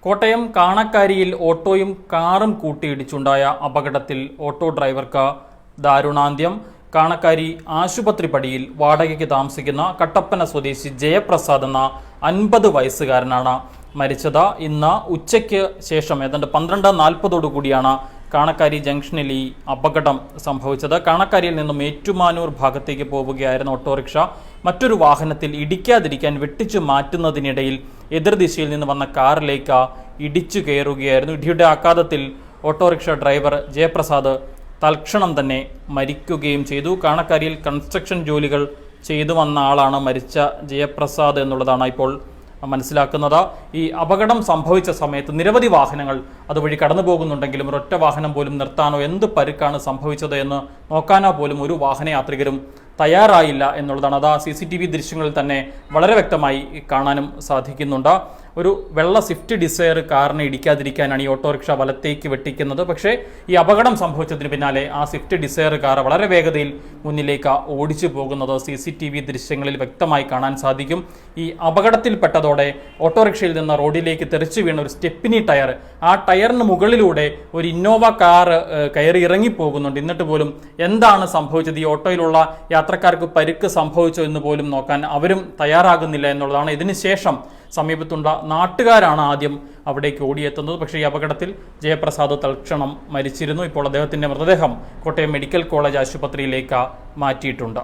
കോട്ടയം കാണക്കാരിയിൽ ഓട്ടോയും കാറും കൂട്ടിയിടിച്ചുണ്ടായ അപകടത്തിൽ ഓട്ടോ ഡ്രൈവർക്ക് ദാരുണാന്ത്യം. കാണക്കാരി ആശുപത്രി പടിയിൽ വാടകയ്ക്ക് താമസിക്കുന്ന കട്ടപ്പന സ്വദേശി ജയപ്രസാദ് എന്ന 50 വയസ്സുകാരനാണ് മരിച്ചത്. ഇന്ന് ഉച്ചയ്ക്ക് ശേഷം ഏതാണ്ട് 12:40 കൂടിയാണ് കാണക്കാരി ജംഗ്ഷനിൽ ഈ അപകടം സംഭവിച്ചത്. കാണക്കാരിയിൽ നിന്നും ഏറ്റുമാനൂർ ഭാഗത്തേക്ക് പോവുകയായിരുന്ന ഓട്ടോറിക്ഷ മറ്റൊരു വാഹനത്തിൽ ഇടിക്കാതിരിക്കാൻ വെട്ടിച്ചു മാറ്റുന്നതിനിടയിൽ എതിർദിശയിൽ നിന്ന് വന്ന കാറിലേക്ക് ഇടിച്ചു കയറുകയായിരുന്നു. ഇടിയുടെ ആഘാതത്തിൽ ഓട്ടോറിക്ഷ ഡ്രൈവർ ജയപ്രസാദ് തൽക്ഷണം തന്നെ മരിക്കുകയും ചെയ്തു. കാണക്കാരിയിൽ കൺസ്ട്രക്ഷൻ ജോലികൾ ചെയ്തു വന്ന ആളാണ് മരിച്ച ജയപ്രസാദ് എന്നുള്ളതാണ് ഇപ്പോൾ മനസ്സിലാക്കുന്നത്. ഈ അപകടം സംഭവിച്ച സമയത്ത് നിരവധി വാഹനങ്ങൾ അതുവഴി കടന്നു പോകുന്നുണ്ടെങ്കിലും ഒരൊറ്റ വാഹനം പോലും നിർത്താനോ എന്ത് പരുക്കാണ് സംഭവിച്ചത് എന്ന് നോക്കാനോ പോലും ഒരു വാഹനയാത്രികരും തയ്യാറായില്ല എന്നുള്ളതാണ്. അത് CCTV ദൃശ്യങ്ങളിൽ തന്നെ വളരെ വ്യക്തമായി കാണാനും സാധിക്കുന്നുണ്ട്. ഒരു വെള്ള സ്വിഫ്റ്റ് ഡിസയർ കാറിനെ ഇടിക്കാതിരിക്കാനാണ് ഈ ഓട്ടോറിക്ഷ വലത്തേക്ക് വെട്ടിക്കുന്നത്. പക്ഷേ ഈ അപകടം സംഭവിച്ചതിന് പിന്നാലെ ആ സ്വിഫ്റ്റ് ഡിസയർ കാർ വളരെ വേഗതയിൽ മുന്നിലേക്ക് ഓടിച്ചു പോകുന്നത് CCTV ദൃശ്യങ്ങളിൽ വ്യക്തമായി കാണാൻ സാധിക്കും. ഈ അപകടത്തിൽപ്പെട്ടതോടെ ഓട്ടോറിക്ഷയിൽ നിന്ന് റോഡിലേക്ക് തെറിച്ചു വീണ ഒരു സ്റ്റെപ്പിനി ടയർ, ആ ടയറിന് മുകളിലൂടെ ഒരു ഇന്നോവ കാർ കയറി ഇറങ്ങിപ്പോകുന്നുണ്ട്. എന്നിട്ട് പോലും എന്താണ് സംഭവിച്ചത്, ഈ ഓട്ടോയിലുള്ള യാത്രക്കാർക്ക് പരിക്ക് സംഭവിച്ചോ എന്ന് പോലും നോക്കാൻ അവരും തയ്യാറാകുന്നില്ല എന്നുള്ളതാണ്. ഇതിനുശേഷം സമീപത്തുള്ള നാട്ടുകാരാണ് ആദ്യം അവിടേക്ക് ഓടിയെത്തുന്നത്. പക്ഷേ ഈ അപകടത്തിൽ ജയപ്രസാദ് തൽക്ഷണം മരിച്ചിരുന്നു. ഇപ്പോൾ അദ്ദേഹത്തിൻ്റെ മൃതദേഹം കോട്ടയം മെഡിക്കൽ കോളേജ് ആശുപത്രിയിലേക്ക് മാറ്റിയിട്ടുണ്ട്.